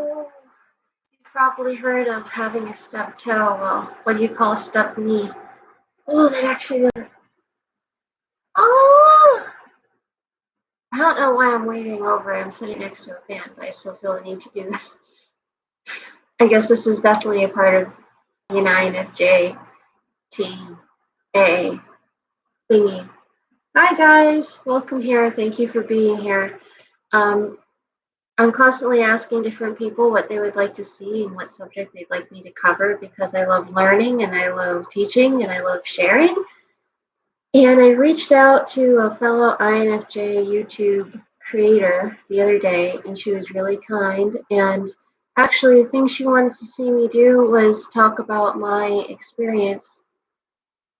Oh, you've probably heard of having a stubbed toe. Well, what do you call a stubbed knee? Oh, that actually was. Oh! I don't know why I'm waving over. I'm sitting next to a fan, but I still feel the need to do that. I guess this is definitely a part of the INFJT A thingy. Hi guys, welcome here. Thank you for being here. Um, I'm constantly asking different people what they would like to see and what subject they'd like me to cover because I love learning and I love teaching and I love sharing. And I reached out to a fellow INFJ YouTube creator the other day, and she was really kind. And actually, the thing she wanted to see me do was talk about my experience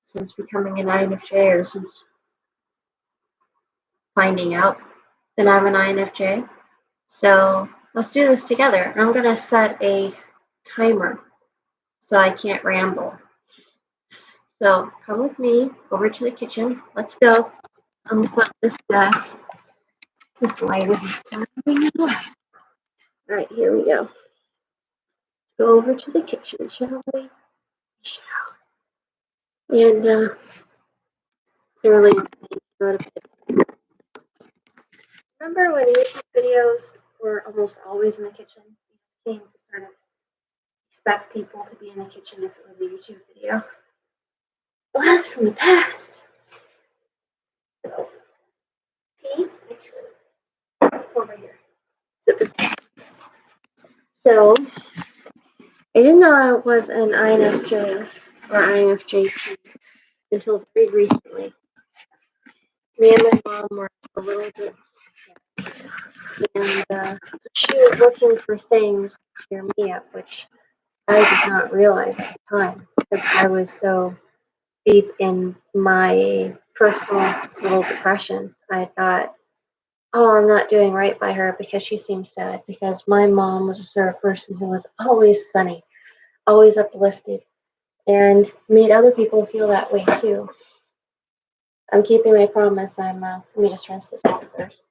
since becoming an INFJ or since finding out that I'm an INFJ. So let's do this together. I'm going to set a timer so I can't ramble. So come with me over to the kitchen. Let's go. I'm going to put this light is standing away. All right, here we go. Go over to the kitchen, shall we? And really go to bed. Remember when YouTube videos were almost always in the kitchen? You came to sort of expect people to be in the kitchen if it was a YouTube video. Well, that's from the past. So, see? Over here. So, I didn't know I was an INFJ or INFJT until very recently. Me and my mom were a little bit, and she was looking for things to cheer me up, which I did not realize at the time because I was so deep in my personal little depression. I thought, oh, I'm not doing right by her because she seems sad, because my mom was a sort of person who was always sunny, always uplifted, and made other people feel that way too. I'm keeping my promise. Let me just rinse this off first.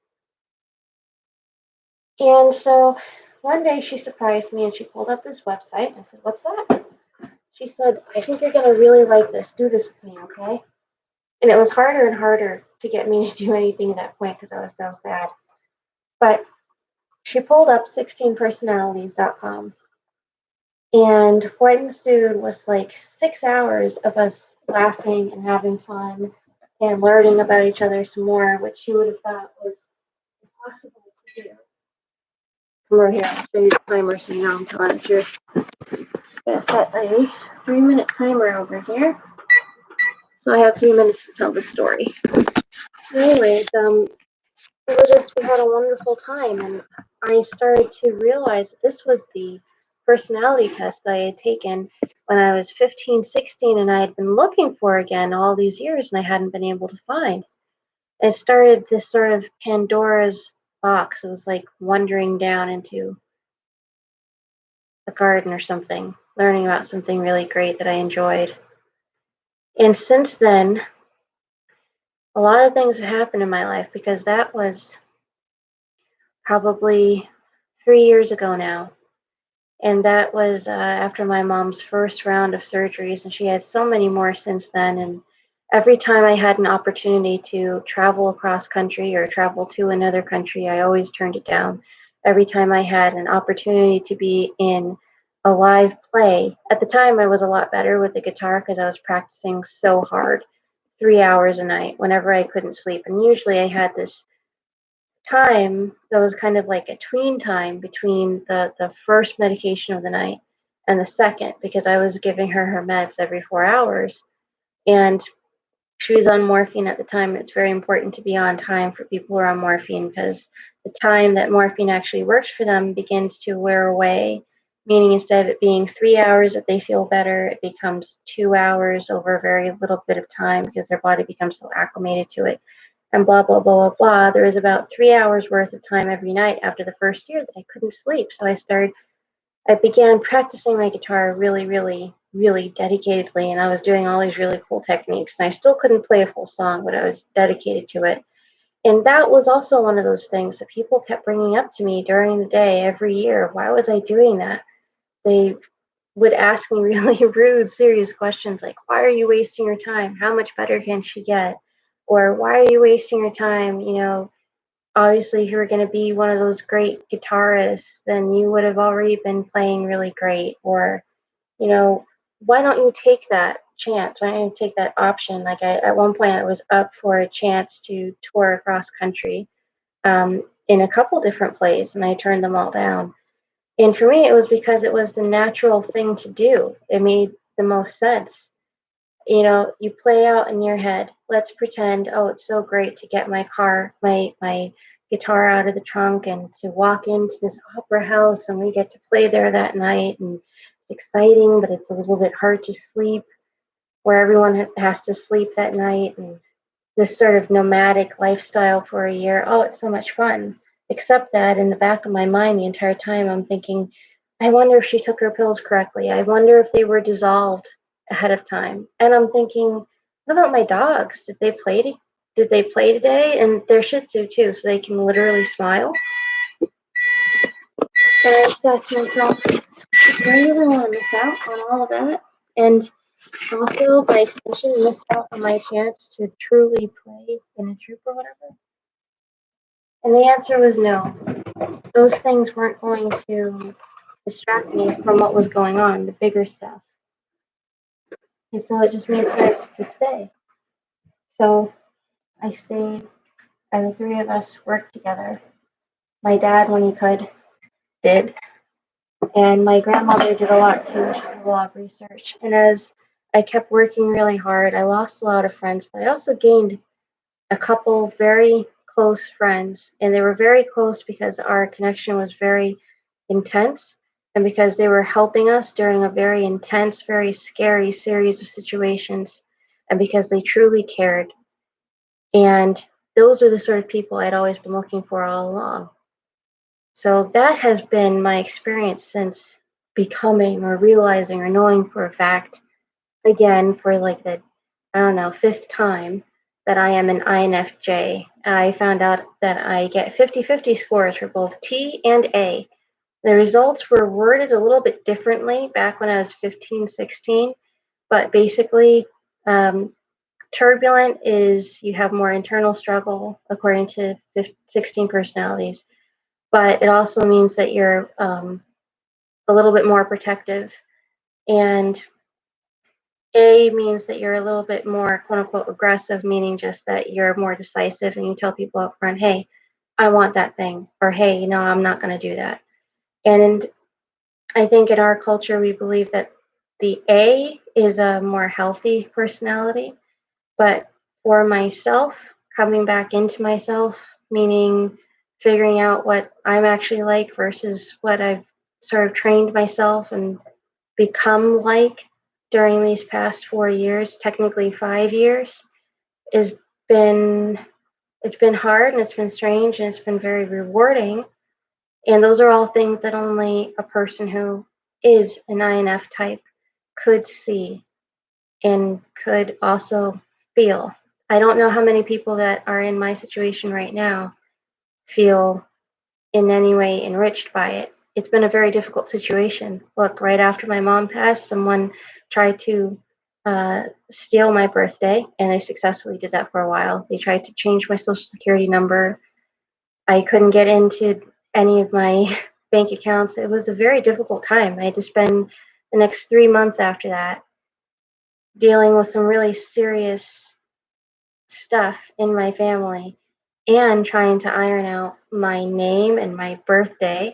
And so one day she surprised me and she pulled up this website. I said, what's that? She said, I think you're going to really like this. Do this with me, okay? And it was harder and harder to get me to do anything at that point because I was so sad. But she pulled up 16personalities.com. And what ensued was like 6 hours of us laughing and having fun and learning about each other some more, which you would have thought was impossible to do. Come over here, I'll show you the timer so you know I'm telling the truth. I'm going to set a 3-minute timer over here. So I have 3 minutes to tell the story. Anyways, we had a wonderful time, and I started to realize this was the personality test that I had taken when I was 15, 16, and I had been looking for again all these years, and I hadn't been able to find. It started this sort of Pandora's box. It was like wandering down into a garden or something, learning about something really great that I enjoyed. And since then, a lot of things have happened in my life because that was probably 3 years ago now. And that was after my mom's first round of surgeries, and she had so many more since then. And every time I had an opportunity to travel across country or travel to another country, I always turned it down. Every time I had an opportunity to be in a live play, at the time I was a lot better with the guitar because I was practicing so hard, 3 hours a night, whenever I couldn't sleep. And usually I had this time that was kind of like a tween time between the first medication of the night and the second, because I was giving her meds every 4 hours. And she was on morphine at the time. It's very important to be on time for people who are on morphine because the time that morphine actually works for them begins to wear away, meaning instead of it being 3 hours that they feel better, it becomes 2 hours over a very little bit of time because their body becomes so acclimated to it. And blah, blah, blah, blah, blah. There was about 3 hours worth of time every night after the first year that I couldn't sleep. So I began practicing my guitar really, really, really dedicatedly. And I was doing all these really cool techniques. And I still couldn't play a full song, but I was dedicated to it. And that was also one of those things that people kept bringing up to me during the day every year. Why was I doing that? They would ask me really rude, serious questions like, why are you wasting your time? How much better can she get? Or why are you wasting your time? Obviously, if you were going to be one of those great guitarists, then you would have already been playing really great. Or, you know, why don't you take that chance? Why don't you take that option? Like at one point, I was up for a chance to tour across country in a couple different plays, and I turned them all down. And for me, it was because it was the natural thing to do. It made the most sense. You play out in your head. Let's pretend, oh, it's so great to get my guitar out of the trunk and to walk into this opera house and we get to play there that night and it's exciting, but it's a little bit hard to sleep where everyone has to sleep that night and this sort of nomadic lifestyle for a year. Oh, it's so much fun. Except that in the back of my mind the entire time I'm thinking, I wonder if she took her pills correctly. I wonder if they were dissolved ahead of time. And I'm thinking, what about my dogs? Did they play today? And they're Shih Tzu too, so they can literally smile. And I just asked myself, do I really want to miss out on all of that? And also, by extension, miss out on my chance to truly play in a troupe or whatever? And the answer was no. Those things weren't going to distract me from what was going on, the bigger stuff. And so it just made sense to stay. So I stayed, and the three of us worked together. My dad, when he could, did. And my grandmother did a lot too. She did a lot of research. And as I kept working really hard, I lost a lot of friends, but I also gained a couple very close friends. And they were very close because our connection was very intense and because they were helping us during a very intense, very scary series of situations and because they truly cared. And those are the sort of people I'd always been looking for all along. So that has been my experience since becoming or realizing or knowing for a fact, again, for like the, I don't know, fifth time that I am an INFJ. I found out that I get 50-50 scores for both T and A. The results were worded a little bit differently back when I was 15, 16, but basically, turbulent is you have more internal struggle according to 16 personalities, but it also means that you're a little bit more protective. And A means that you're a little bit more quote unquote aggressive, meaning just that you're more decisive and you tell people up front, hey, I want that thing, or hey, I'm not going to do that. And I think in our culture, we believe that the A is a more healthy personality. But for myself, coming back into myself, meaning figuring out what I'm actually like versus what I've sort of trained myself and become like during these past 4 years, technically 5 years, is been it's been hard and it's been strange and it's been very rewarding. And those are all things that only a person who is an INF type could see and could also feel. I don't know how many people that are in my situation right now feel in any way enriched by it. It's been a very difficult situation. Look, right after my mom passed, someone tried to steal my birthday, and they successfully did that for a while. They tried to change my social security number. I couldn't get into any of my bank accounts. It was a very difficult time. I had to spend the next 3 months after that dealing with some really serious stuff in my family and trying to iron out my name and my birthday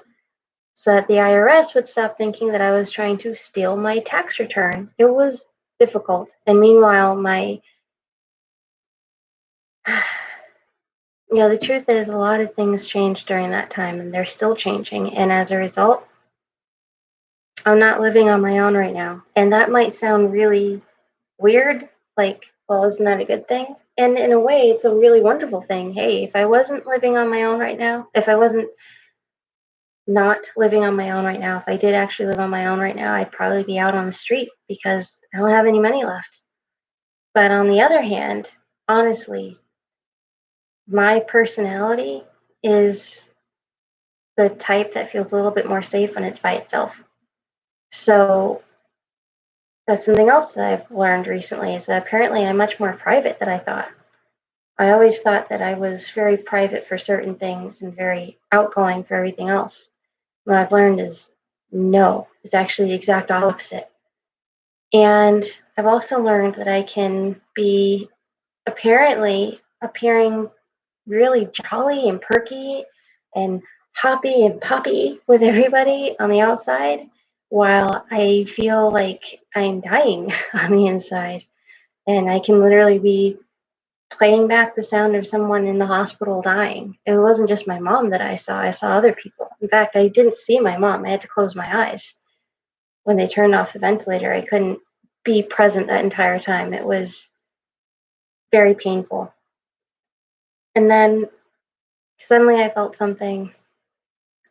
so that the IRS would stop thinking that I was trying to steal my tax return. It was difficult. And meanwhile, the truth is a lot of things changed during that time and they're still changing. And as a result, I'm not living on my own right now. And that might sound really weird, like, well, isn't that a good thing? And in a way, it's a really wonderful thing. Hey, if I wasn't living on my own right now, if I wasn't not living on my own right now, if I did actually live on my own right now, I'd probably be out on the street because I don't have any money left. But on the other hand, honestly, my personality is the type that feels a little bit more safe when it's by itself. So that's something else that I've learned recently is that apparently I'm much more private than I thought. I always thought that I was very private for certain things and very outgoing for everything else. What I've learned is no, it's actually the exact opposite. And I've also learned that I can be apparently appearing really jolly and perky and hoppy and poppy with everybody on the outside while I feel like I'm dying on the inside. And I can literally be playing back the sound of someone in the hospital dying. It wasn't just my mom that I saw other people. In fact, I didn't see my mom. I had to close my eyes. When they turned off the ventilator, I couldn't be present that entire time. It was very painful. And then suddenly I felt something,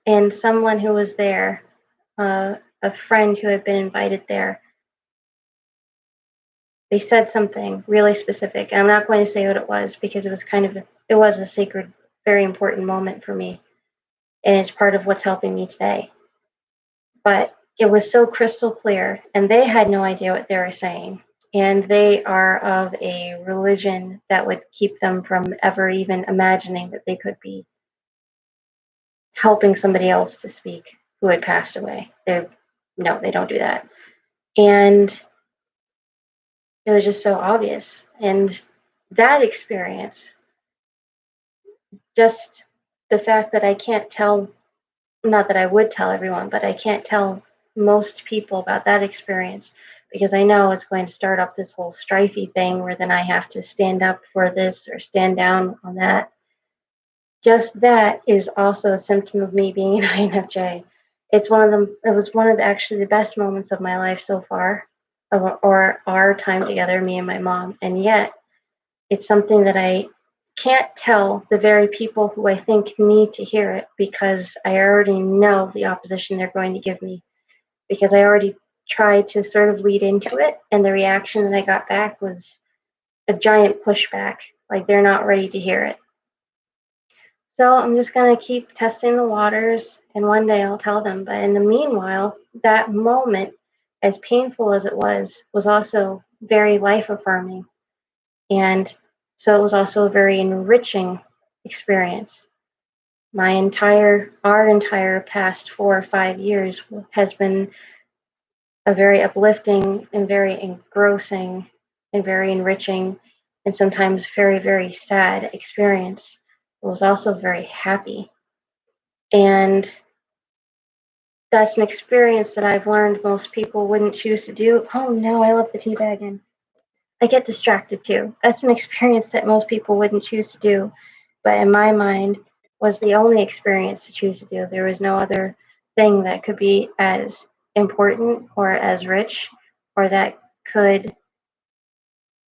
and someone who was there, a friend who had been invited there, they said something really specific. And I'm not going to say what it was because it was a sacred, very important moment for me. And it's part of what's helping me today. But it was so crystal clear, and they had no idea what they were saying. And they are of a religion that would keep them from ever even imagining that they could be helping somebody else to speak who had passed away. No, they don't do that. And it was just so obvious. And that experience, just the fact that I can't tell, not that I would tell everyone, but I can't tell most people about that experience because I know it's going to start up this whole strifey thing where then I have to stand up for this or stand down on that. Just that is also a symptom of me being an INFJ. It's one of them. It was one of actually the best moments of my life so far, or our time together, me and my mom. And yet, it's something that I can't tell the very people who I think need to hear it because I already know the opposition they're going to give me. Because I already tried to sort of lead into it, and the reaction that I got back was a giant pushback. Like they're not ready to hear it. So I'm just going to keep testing the waters, and one day I'll tell them. But in the meanwhile, that moment, as painful as it was also very life affirming. And so it was also a very enriching experience. Our entire past 4 or 5 years has been a very uplifting and very engrossing and very enriching and sometimes very, very sad experience. It was also very happy. And that's an experience that I've learned most people wouldn't choose to do. Oh no, I love the tea bag and I get distracted too. That's an experience that most people wouldn't choose to do, but in my mind was the only experience to choose to do. There was no other thing that could be as important or as rich or that could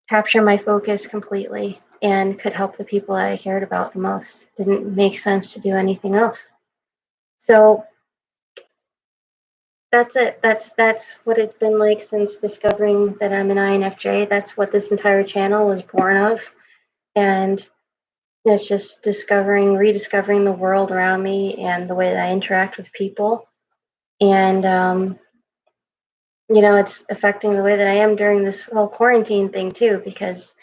capture my focus completely and could help the people that I cared about the most. Didn't make sense to do anything else. So that's it. That's what it's been like since discovering that I'm an INFJ. That's what this entire channel was born of. And it's just rediscovering the world around me and the way that I interact with people. And, it's affecting the way that I am during this whole quarantine thing too, because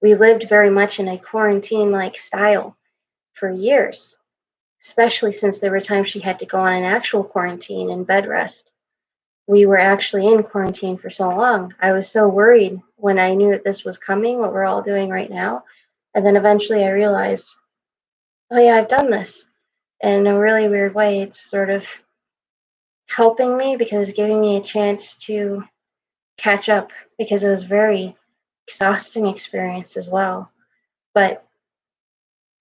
we lived very much in a quarantine like style for years, especially since there were times she had to go on an actual quarantine and bed rest. We were actually in quarantine for so long. I was so worried when I knew that this was coming, what we're all doing right now. And then eventually I realized, oh yeah, I've done this. And in a really weird way, it's sort of helping me because it's giving me a chance to catch up because it was very exhausting experience as well. But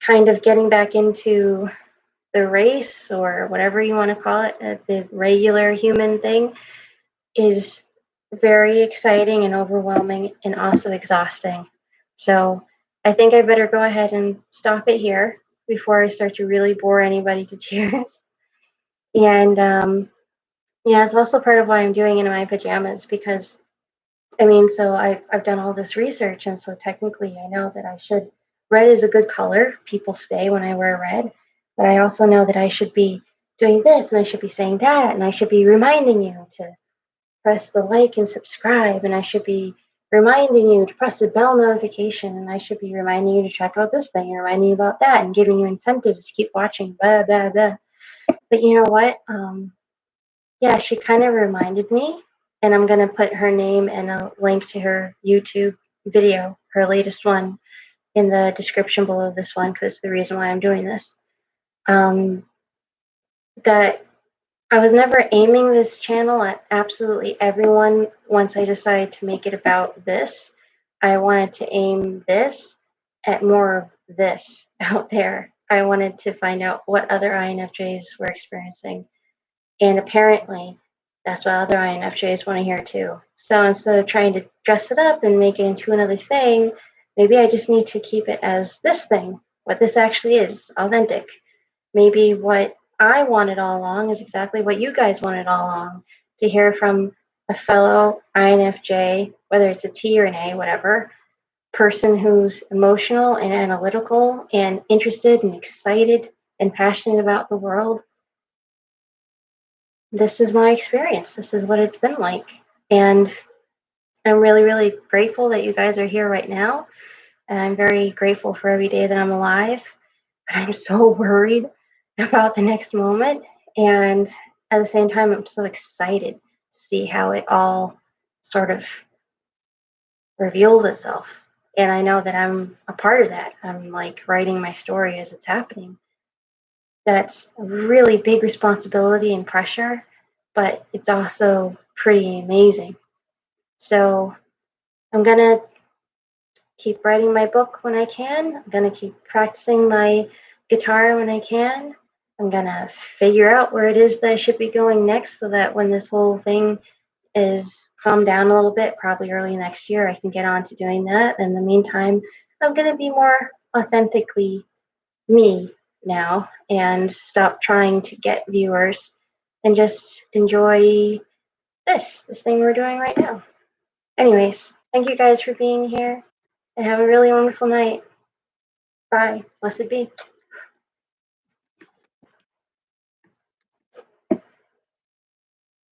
kind of getting back into the race or whatever you want to call it, the regular human thing is very exciting and overwhelming and also exhausting. So I think I better go ahead and stop it here before I start to really bore anybody to tears. And yeah, it's also part of why I'm doing it in my pajamas because so I've done all this research, and so technically I know that I should red is a good color. People stay when I wear red. But I also know that I should be doing this and I should be saying that and I should be reminding you to press the like and subscribe and I should be reminding you to press the bell notification and I should be reminding you to check out this thing and reminding you about that and giving you incentives to keep watching, blah, blah, blah. But you know what? Yeah, she kind of reminded me, and I'm going to put her name and a link to her YouTube video, her latest one, in the description below this one because it's the reason why I'm doing this. That I was never aiming this channel at absolutely everyone once I decided to make it about this. I wanted to aim this at more of this out there. I wanted to find out what other INFJs were experiencing. And apparently, that's what other INFJs want to hear too. So instead of trying to dress it up and make it into another thing, maybe I just need to keep it as this thing, what this actually is, authentic. Maybe what I wanted all along is exactly what you guys wanted all along, to hear from a fellow INFJ, whether it's a T or an A, whatever, person who's emotional and analytical and interested and excited and passionate about the world. This is my experience. This is what it's been like. And I'm really, really grateful that you guys are here right now. And I'm very grateful for every day that I'm alive. But I'm so worried about the next moment. And at the same time, I'm so excited to see how it all sort of reveals itself. And I know that I'm a part of that. I'm like writing my story as it's happening. That's a really big responsibility and pressure, but it's also pretty amazing. So I'm going to keep writing my book when I can. I'm going to keep practicing my guitar when I can. I'm going to figure out where it is that I should be going next so that when this whole thing is calmed down a little bit, probably early next year, I can get on to doing that. In the meantime, I'm going to be more authentically me now and stop trying to get viewers and just enjoy this thing we're doing right now. Anyways, thank you guys for being here and have a really wonderful night. Bye. Blessed be.